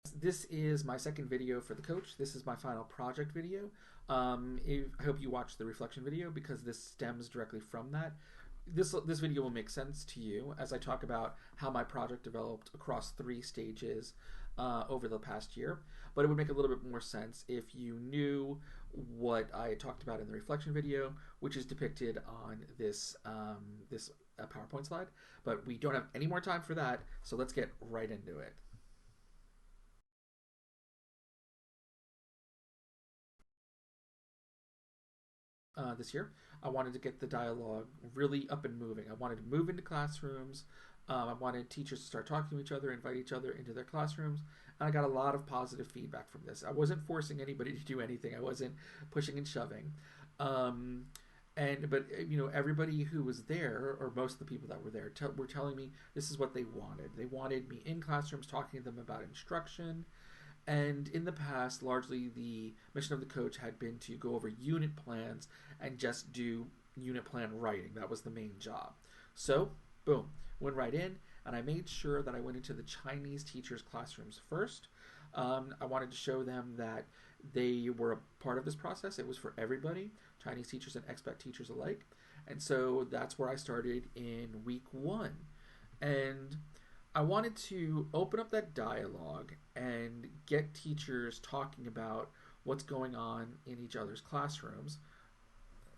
This is my second video for the coach. This is my final project video. I hope you watch the reflection video because this stems directly from that. This video will make sense to you as I talk about how my project developed across 3 stages over the past year. But it would make a little bit more sense if you knew what I talked about in the reflection video, which is depicted on this PowerPoint slide. But we don't have any more time for that, so let's get right into it. This year. I wanted to get the dialogue really up and moving. I wanted to move into classrooms. I wanted teachers to start talking to each other, invite each other into their classrooms, and I got a lot of positive feedback from this. I wasn't forcing anybody to do anything. I wasn't pushing and shoving. But everybody who was there, or most of the people that were there, were telling me this is what they wanted. They wanted me in classrooms talking to them about instruction. And in the past, largely the mission of the coach had been to go over unit plans and just do unit plan writing. That was the main job. So, boom, went right in, and I made sure that I went into the Chinese teachers' classrooms first. I wanted to show them that they were a part of this process. It was for everybody, Chinese teachers and expat teachers alike. And so that's where I started in week 1. And I wanted to open up that dialogue and get teachers talking about what's going on in each other's classrooms.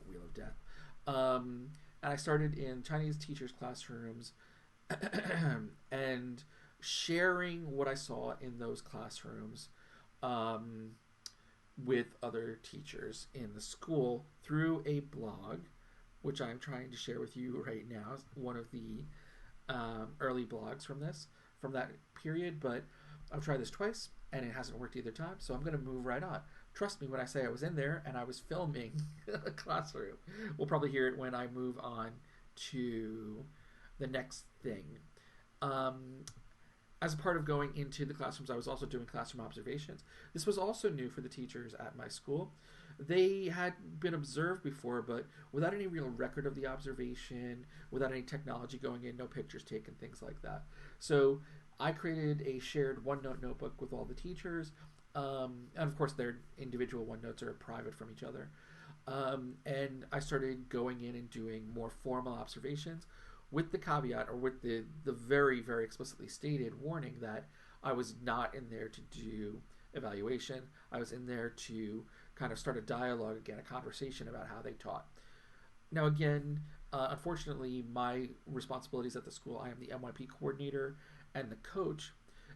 Wheel of Death. And I started in Chinese teachers' classrooms and sharing what I saw in those classrooms with other teachers in the school through a blog, which I'm trying to share with you right now. One of the early blogs from that period, but I've tried this twice and it hasn't worked either time, so I'm going to move right on. Trust me when I say I was in there and I was filming a classroom. We'll probably hear it when I move on to the next thing. As a part of going into the classrooms, I was also doing classroom observations. This was also new for the teachers at my school. They had been observed before, but without any real record of the observation, without any technology going in, no pictures taken, things like that. So I created a shared OneNote notebook with all the teachers, and of course their individual OneNotes are private from each other. And I started going in and doing more formal observations with the caveat, or with the very, very explicitly stated warning that I was not in there to do evaluation. I was in there to kind of start a dialogue again, a conversation about how they taught. Now again, unfortunately, my responsibilities at the school, I am the MYP coordinator and the coach.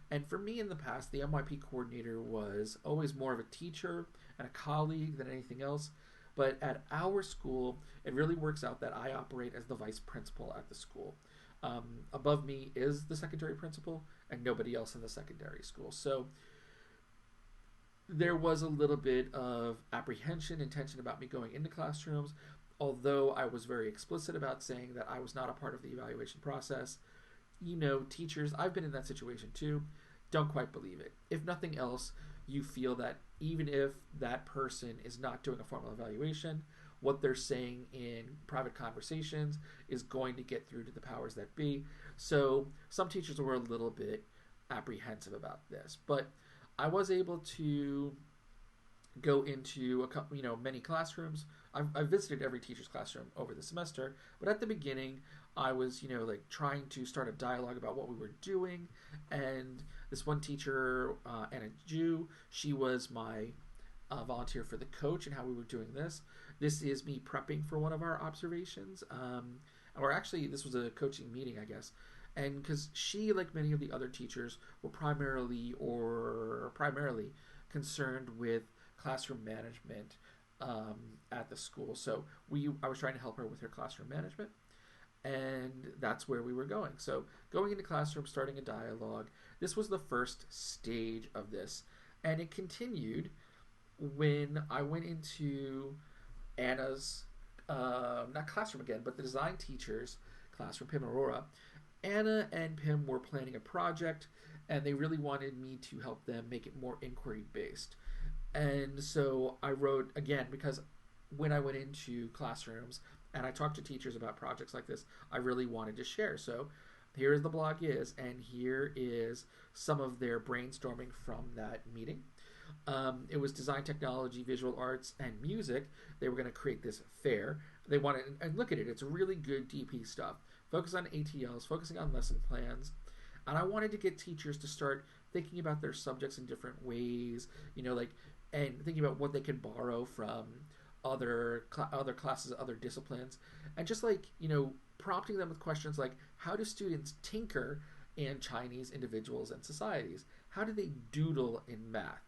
And for me in the past, the MYP coordinator was always more of a teacher and a colleague than anything else. But at our school, it really works out that I operate as the vice principal at the school. Above me is the secondary principal and nobody else in the secondary school. So there was a little bit of apprehension and tension about me going into classrooms, although I was very explicit about saying that I was not a part of the evaluation process. Teachers, I've been in that situation too, don't quite believe it. If nothing else, you feel that even if that person is not doing a formal evaluation, what they're saying in private conversations is going to get through to the powers that be. So some teachers were a little bit apprehensive about this, but I was able to go into a couple, many classrooms. I've visited every teacher's classroom over the semester, but at the beginning, I was, trying to start a dialogue about what we were doing. And this one teacher, Anna Jew, she was my volunteer for the coach and how we were doing this. This is me prepping for one of our observations. Or actually, this was a coaching meeting, I guess. And because she, like many of the other teachers, were primarily concerned with classroom management at the school. So I was trying to help her with her classroom management, and that's where we were going. So going into classroom, starting a dialogue. This was the first stage of this, and it continued when I went into Anna's not classroom again, but the design teachers classroom, Pim Aurora. Anna and Pim were planning a project, and they really wanted me to help them make it more inquiry based. And so I wrote, again, because when I went into classrooms and I talked to teachers about projects like this, I really wanted to share. So here is the blog is, and here is some of their brainstorming from that meeting. It was design, technology, visual arts, and music. They were going to create this fair. They wanted, and look at it, it's really good DP stuff. Focus on ATLs, focusing on lesson plans. And I wanted to get teachers to start thinking about their subjects in different ways, and thinking about what they can borrow from other classes, other disciplines, and just prompting them with questions like, how do students tinker in Chinese individuals and societies? How do they doodle in math?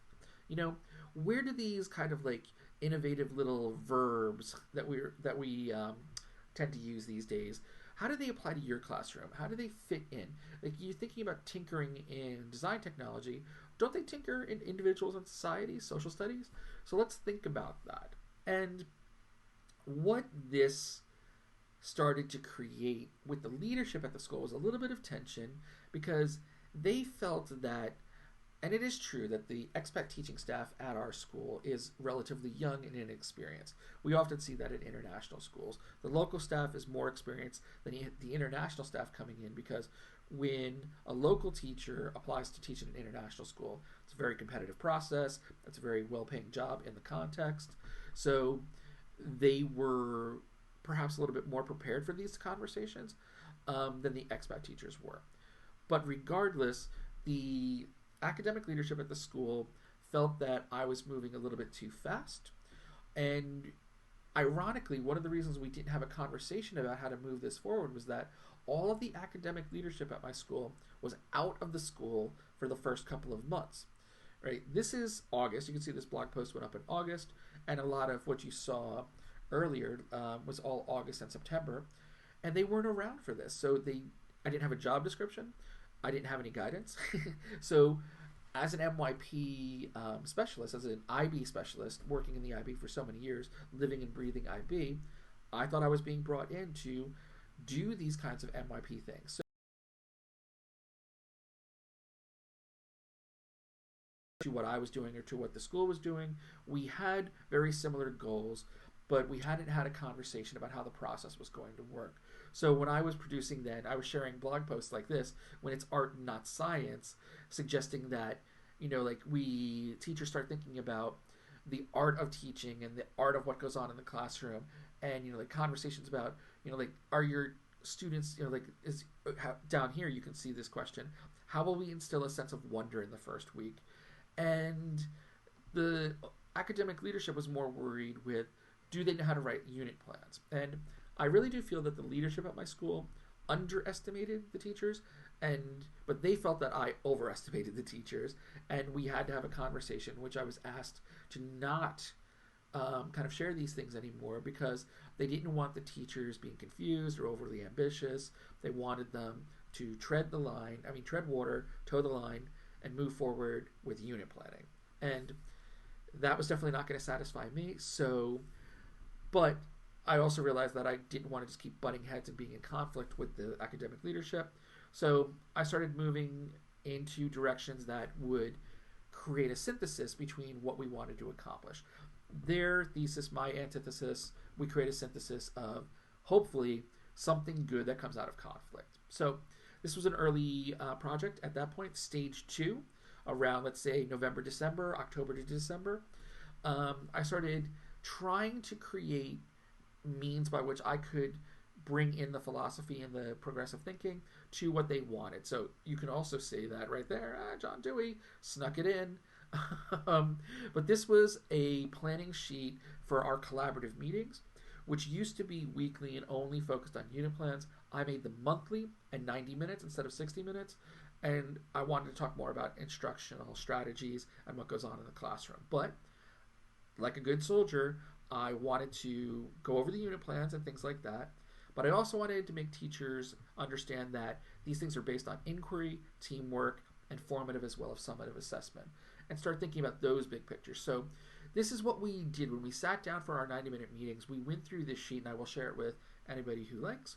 Where do these kind of innovative little verbs that we tend to use these days, how do they apply to your classroom? How do they fit in? You're thinking about tinkering in design technology. Don't they tinker in individuals and societies, social studies? So let's think about that. And what this started to create with the leadership at the school was a little bit of tension, because they felt that, and it is true that the expat teaching staff at our school is relatively young and inexperienced. We often see that at international schools. The local staff is more experienced than the international staff coming in, because when a local teacher applies to teach in an international school, it's a very competitive process. It's a very well-paying job in the context. So they were perhaps a little bit more prepared for these conversations than the expat teachers were. But regardless, the academic leadership at the school felt that I was moving a little bit too fast. And ironically, one of the reasons we didn't have a conversation about how to move this forward was that all of the academic leadership at my school was out of the school for the first couple of months. Right? This is August. You can see this blog post went up in August, and a lot of what you saw earlier was all August and September, and they weren't around for this. So I didn't have a job description. I didn't have any guidance. So as an MYP specialist, as an IB specialist, working in the IB for so many years, living and breathing IB, I thought I was being brought in to do these kinds of MYP things. So to what I was doing or to what the school was doing, we had very similar goals, but we hadn't had a conversation about how the process was going to work. So when I was producing then, I was sharing blog posts like this, when it's art and not science, suggesting that, teachers start thinking about the art of teaching and the art of what goes on in the classroom, and, conversations about, are your students, down here you can see this question, how will we instill a sense of wonder in the first week? And the academic leadership was more worried with, do they know how to write unit plans? And I really do feel that the leadership at my school underestimated the teachers, but they felt that I overestimated the teachers, and we had to have a conversation, which I was asked to not kind of share these things anymore, because they didn't want the teachers being confused or overly ambitious. They wanted them to tread water, toe the line, and move forward with unit planning. And that was definitely not going to satisfy me. But I also realized that I didn't want to just keep butting heads and being in conflict with the academic leadership. So I started moving into directions that would create a synthesis between what we wanted to accomplish. Their thesis, my antithesis, we create a synthesis of hopefully something good that comes out of conflict. So this was an early project at that point, stage 2, around, let's say, November, December, October to December. I started trying to create means by which I could bring in the philosophy and the progressive thinking to what they wanted. So you can also say that right there, John Dewey snuck it in. But this was a planning sheet for our collaborative meetings, which used to be weekly and only focused on unit plans. I made them monthly and 90 minutes instead of 60 minutes. And I wanted to talk more about instructional strategies and what goes on in the classroom. But like a good soldier, I wanted to go over the unit plans and things like that. But I also wanted to make teachers understand that these things are based on inquiry, teamwork, and formative as well as summative assessment, and start thinking about those big pictures. So this is what we did when we sat down for our 90-minute meetings. We went through this sheet, and I will share it with anybody who likes.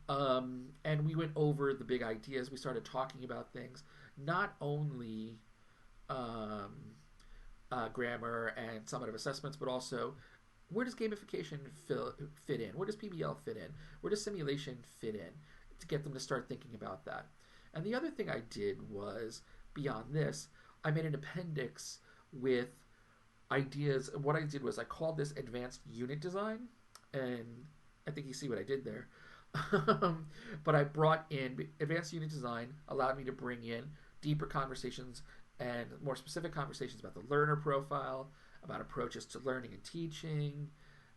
And we went over the big ideas. We started talking about things, not only grammar and summative assessments, but also where does gamification fit in? Where does PBL fit in? Where does simulation fit in? to get them to start thinking about that. And the other thing I did was, beyond this, I made an appendix with ideas. What I did was I called this advanced unit design, and I think you see what I did there. But I brought in advanced unit design, allowed me to bring in deeper conversations and more specific conversations about the learner profile, about approaches to learning and teaching,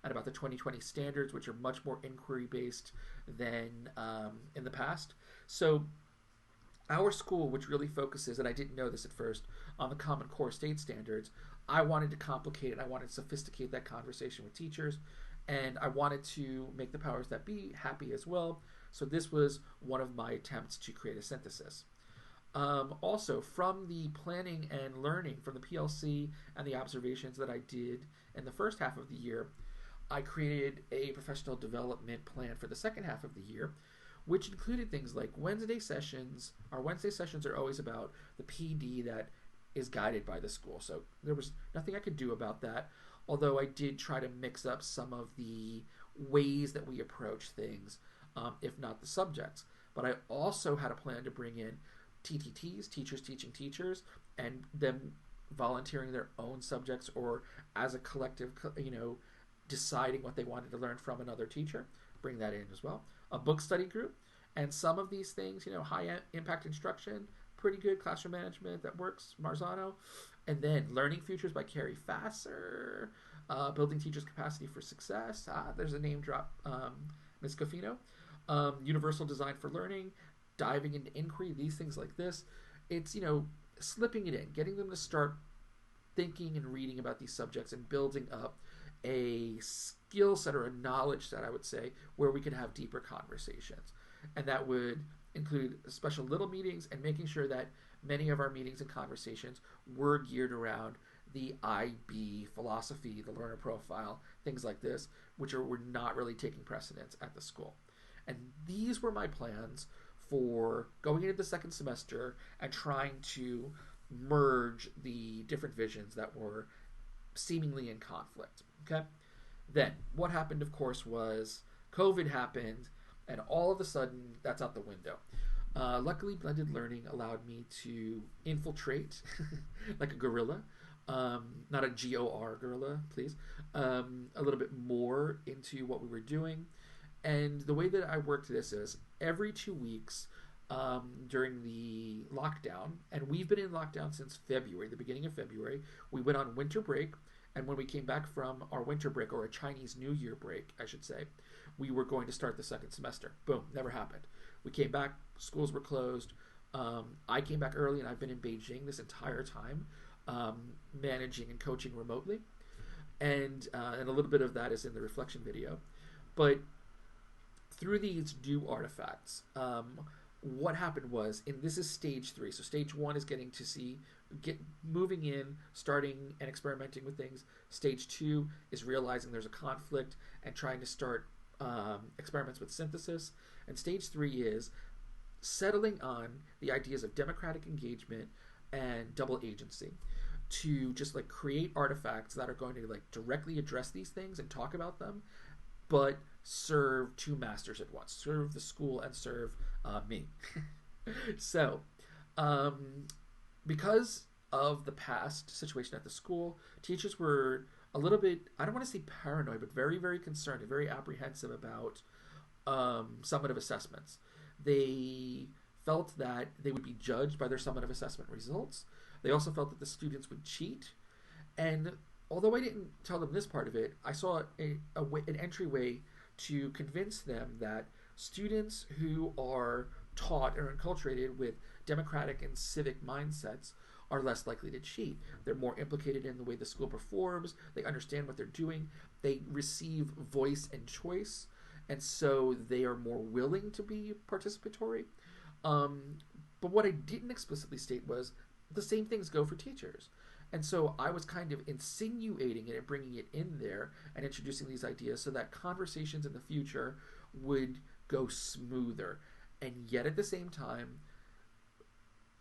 and about the 2020 standards, which are much more inquiry based than in the past. So our school, which really focuses, and I didn't know this at first, on the Common Core state standards, I wanted to complicate it. I wanted to sophisticate that conversation with teachers, and I wanted to make the powers that be happy as well. So this was one of my attempts to create a synthesis. Also, from the planning and learning from the PLC and the observations that I did in the first half of the year, I created a professional development plan for the second half of the year, which included things like Wednesday sessions. Our Wednesday sessions are always about the PD that is guided by the school. So there was nothing I could do about that, although I did try to mix up some of the ways that we approach things, if not the subjects. But I also had a plan to bring in TTTs, teachers teaching teachers, and them volunteering their own subjects or as a collective, deciding what they wanted to learn from another teacher. Bring that in as well. A book study group, and some of these things, high impact instruction, pretty good classroom management that works, Marzano, and then Learning Futures by Carrie Fasser, Building Teachers' Capacity for Success. There's a name drop, Ms. Cofino. Universal Design for Learning, diving into inquiry, these things like this. It's, slipping it in, getting them to start thinking and reading about these subjects and building up a skill set or a knowledge set, I would say, where we could have deeper conversations. And that would include special little meetings and making sure that many of our meetings and conversations were geared around the IB philosophy, the learner profile, things like this, which were not really taking precedence at the school. And these were my plans for going into the second semester and trying to merge the different visions that were seemingly in conflict. Okay? Then, what happened, of course, was COVID happened, and all of a sudden, that's out the window. Luckily, blended learning allowed me to infiltrate like a gorilla, not a GOR gorilla, please, a little bit more into what we were doing. And the way that I worked this is every 2 weeks during the lockdown, and we've been in lockdown since February, the beginning of February. We went on winter break, and when we came back from our winter break, or a Chinese New Year break, I should say, we were going to start the second semester. Boom, never happened. We came back, schools were closed. I came back early, and I've been in Beijing this entire time, managing and coaching remotely. And a little bit of that is in the reflection video. But through these new artifacts, what happened was, and this is stage 3. So stage 1 is getting to get moving in, starting and experimenting with things. Stage 2 is realizing there's a conflict and trying to start experiments with synthesis. And stage 3 is settling on the ideas of democratic engagement and double agency to just create artifacts that are going to directly address these things and talk about them, but serve two masters at once, serve the school and serve me. So because of the past situation at the school, teachers were a little bit, I don't want to say paranoid, but very, very concerned and very apprehensive about summative assessments. They felt that they would be judged by their summative assessment results. They also felt that the students would cheat. And although I didn't tell them this part of it, I saw an entryway to convince them that students who are taught or enculturated with democratic and civic mindsets are less likely to cheat. They're more implicated in the way the school performs. They understand what they're doing. They receive voice and choice. And so they are more willing to be participatory. But what I didn't explicitly state was the same things go for teachers. And so I was kind of insinuating it and bringing it in there and introducing these ideas so that conversations in the future would go smoother. And yet at the same time,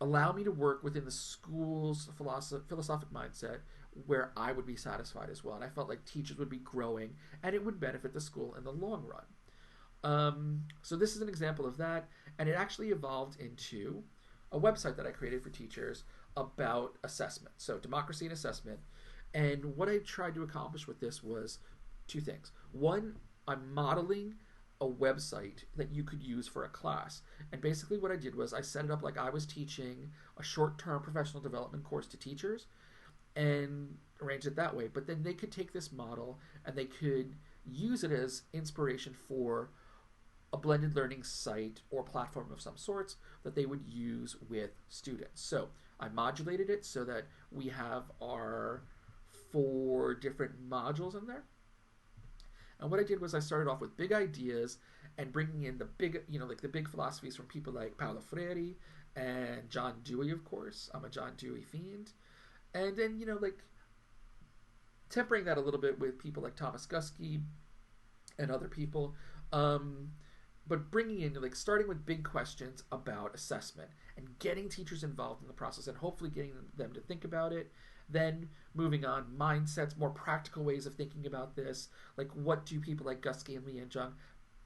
allow me to work within the school's philosophic mindset where I would be satisfied as well. And I felt like teachers would be growing and it would benefit the school in the long run. So this is an example of that, and it actually evolved into a website that I created for teachers about assessment. So democracy and assessment. And what I tried to accomplish with this was two things. One, I'm modeling a website that you could use for a class. And basically what I did was I set it up like I was teaching a short-term professional development course to teachers and arranged it that way. But then they could take this model and they could use it as inspiration for a blended learning site or platform of some sorts that they would use with students. So I modulated it so that we have our 4 different modules in there. And what I did was I started off with big ideas and bringing in the big, like the big philosophies from people like Paulo Freire and John Dewey, of course. I'm a John Dewey fiend. And then, like tempering that a little bit with people like Thomas Guskey and other people. But bringing in, like, starting with big questions about assessment and getting teachers involved in the process and hopefully getting them to think about it. Then moving on, mindsets, more practical ways of thinking about this. Like, what do people like Guskey and Lee and Jung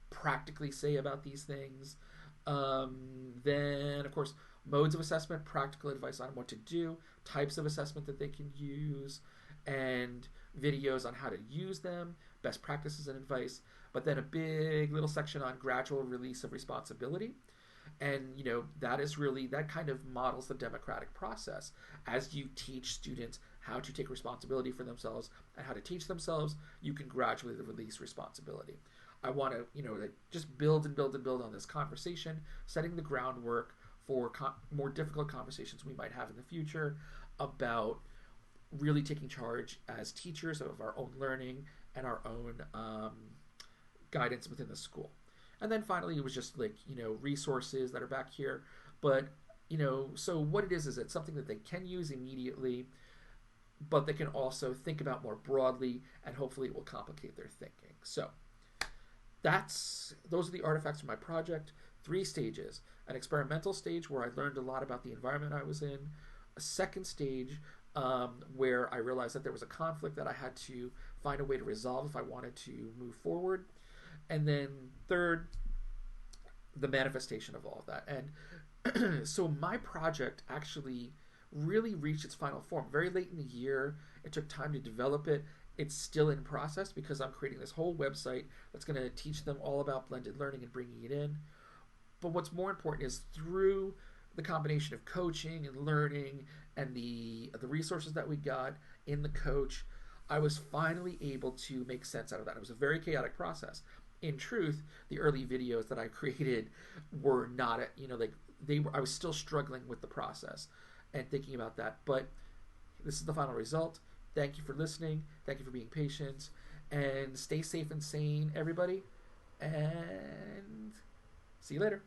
practically say about these things? Then, of course, modes of assessment, practical advice on what to do, types of assessment that they can use, and videos on how to use them, best practices and advice. But then a big little section on gradual release of responsibility. And, that kind of models the democratic process. As you teach students how to take responsibility for themselves and how to teach themselves, you can gradually release responsibility. I want to, just build and build and build on this conversation, setting the groundwork for more difficult conversations we might have in the future about really taking charge as teachers of our own learning and our own guidance within the school. And then finally, it was just resources that are back here. But, so what it is it's something that they can use immediately, but they can also think about more broadly, and hopefully it will complicate their thinking. So those are the artifacts from my project. 3 stages. An experimental stage where I learned a lot about the environment I was in. A second stage where I realized that there was a conflict that I had to find a way to resolve if I wanted to move forward. And then third, the manifestation of all of that. And so my project actually really reached its final form very late in the year. It took time to develop it. It's still in process because I'm creating this whole website that's going to teach them all about blended learning and bringing it in. But what's more important is through the combination of coaching and learning and the resources that we got in the coach, I was finally able to make sense out of that. It was a very chaotic process. In truth, the early videos that I created were not, I was still struggling with the process and thinking about that. But this is the final result. Thank you for listening. Thank you for being patient. And stay safe and sane, everybody. And see you later.